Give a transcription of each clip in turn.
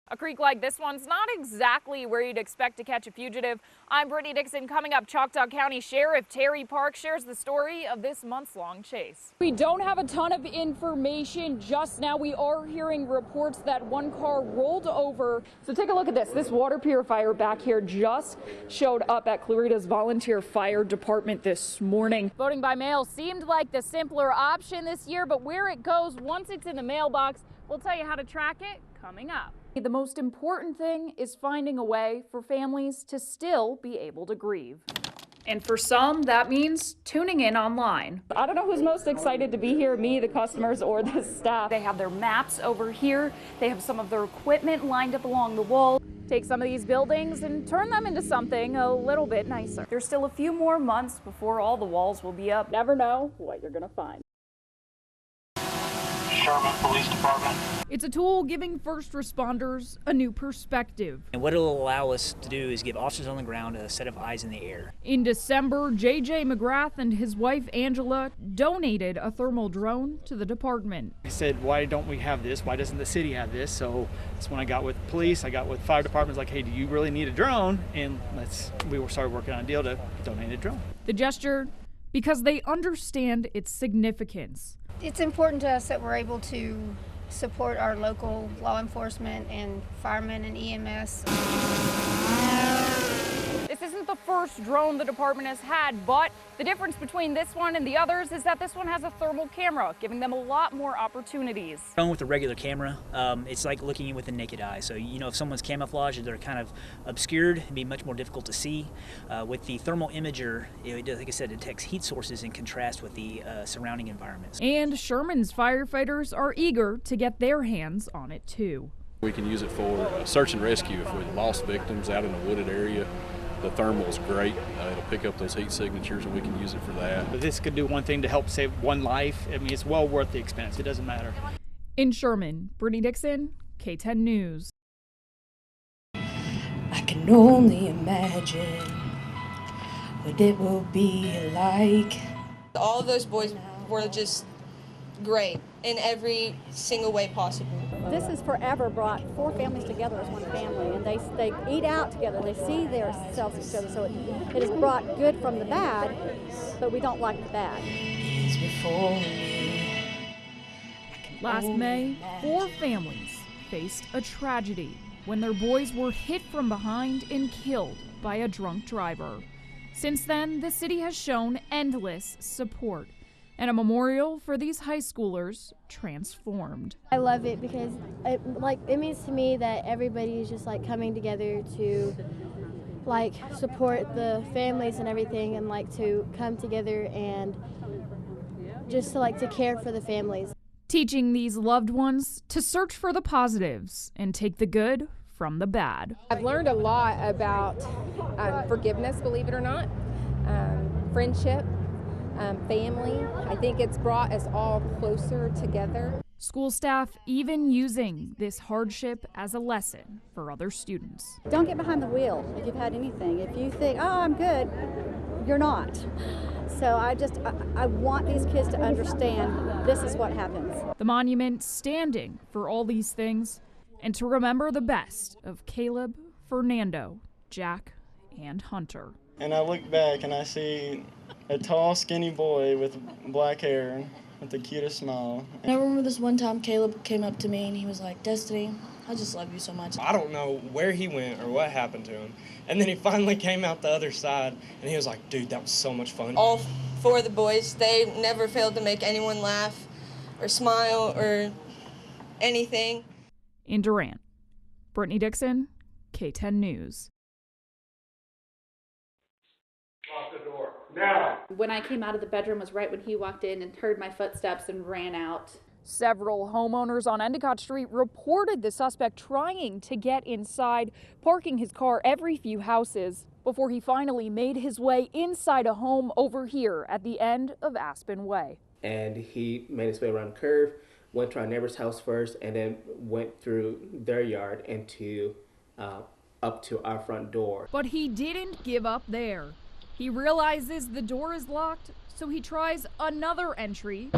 A creek like this one's not exactly where you'd expect to catch a fugitive. I'm Brittany Dixon. Coming up, Choctaw County Sheriff Terry Park shares the story of this months-long chase. We don't have a ton of information just now. We are hearing reports that one car rolled over. So take a look at this. This water purifier back here just showed up at Clarita's Volunteer Fire Department this morning. Voting by mail seemed like the simpler option this year, but where it goes once it's in the mailbox, we'll tell you how to track it coming up. The most important thing is finding a way for families to still be able to grieve. And for some, that means tuning in online. I don't know who's most excited to be here, me, the customers, or the staff. They have their maps over here. They have some of their equipment lined up along the wall. Take some of these buildings and turn them into something a little bit nicer. There's still a few more months before all the walls will be up. Never know what you're gonna find. Sherman Police Department. It's a tool giving first responders a new perspective. And what it'll allow us to do is give officers on the ground a set of eyes in the air. In December, J.J. McGrath and his wife Angela donated a thermal drone to the department. I said, why don't we have this? Why doesn't the city have this? So that's when I got with police, I got with fire departments, like, hey, do you really need a drone? And we started working on a deal to donate a drone. The gesture, because they understand its significance. It's important to us that we're able to support our local law enforcement and firemen and EMS. This isn't the first drone the department has had, but the difference between this one and the others is that this one has a thermal camera, giving them a lot more opportunities. Drone with a regular camera, it's like looking with the naked eye. So, you know, if someone's camouflaged, they're kind of obscured, it'd be much more difficult to see. With the thermal imager, like I said, it detects heat sources in contrast with the surrounding environments. And Sherman's firefighters are eager to get their hands on it too. We can use it for search and rescue if we lost victims out in a wooded area. The thermal is great. It'll pick up those heat signatures and we can use it for that. But this could do one thing to help save one life. I mean, it's well worth the expense. It doesn't matter. In Sherman, Brittany Dixon, KTEN News. I can only imagine what it will be like. All of those boys were just great in every single way possible. This has forever brought four families together as one family, and they eat out together, they see themselves each other, so it has brought good from the bad, but we don't like the bad. Last May, 4 families faced a tragedy when their boys were hit from behind and killed by a drunk driver. Since then, the city has shown endless support, and a memorial for these high schoolers transformed. I love it because it means to me that everybody is just coming together to support the families and everything, and to come together and just to care for the families. Teaching these loved ones to search for the positives and take the good from the bad. I've learned a lot about forgiveness, believe it or not, friendship, family. I think it's brought us all closer together. School staff even using this hardship as a lesson for other students. Don't get behind the wheel if you've had anything. If you think, oh, I'm good, you're not. So I want these kids to understand this is what happens. The monument standing for all these things and to remember the best of Caleb, Fernando, Jack, and Hunter. And I look back and I see a tall, skinny boy with black hair with the cutest smile. I remember this one time Caleb came up to me and he was like, Destiny, I just love you so much. I don't know where he went or what happened to him. And then he finally came out the other side and he was like, dude, that was so much fun. All 4 of the boys, they never failed to make anyone laugh or smile or anything. In Durant, Brittany Dixon, KTEN News. Lock the door. Now! When I came out of the bedroom was right when he walked in and heard my footsteps and ran out. Several homeowners on Endicott Street reported the suspect trying to get inside, parking his car every few houses before he finally made his way inside a home over here at the end of Aspen Way. And he made his way around the curve, went to our neighbor's house first, and then went through their yard into up to our front door. But he didn't give up there. He realizes the door is locked, so he tries another entry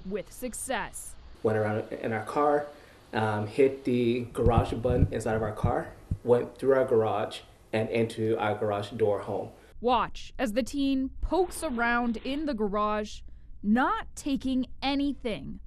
with success. Went around in our car, hit the garage button inside of our car, went through our garage and into our garage door home. Watch as the teen pokes around in the garage, not taking anything.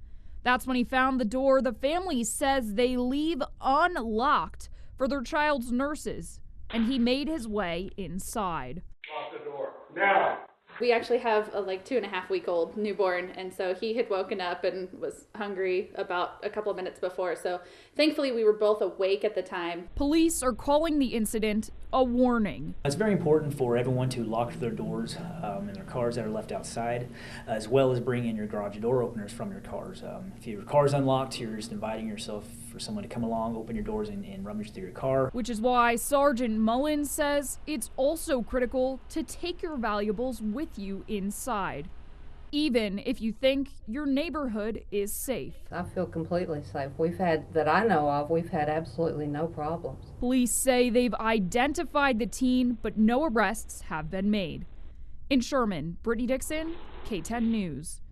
That's when he found the door the family says they leave unlocked for their child's nurses, and he made his way inside. Lock the door. Now! We actually have a 2.5-week-old newborn, and so he had woken up and was hungry about a couple of minutes before. So thankfully we were both awake at the time. Police are calling the incident a warning. It's very important for everyone to lock their doors in their cars that are left outside, as well as bring in your garage door openers from your cars. If your car's unlocked, you're just inviting yourself for someone to come along, open your doors, and rummage through your car. Which is why Sergeant Mullins says it's also critical to take your valuables with you inside, even if you think your neighborhood is safe. I feel completely safe. That I know of, we've had absolutely no problems. Police say they've identified the teen, but no arrests have been made. In Sherman, Brittany Dixon, KTEN News.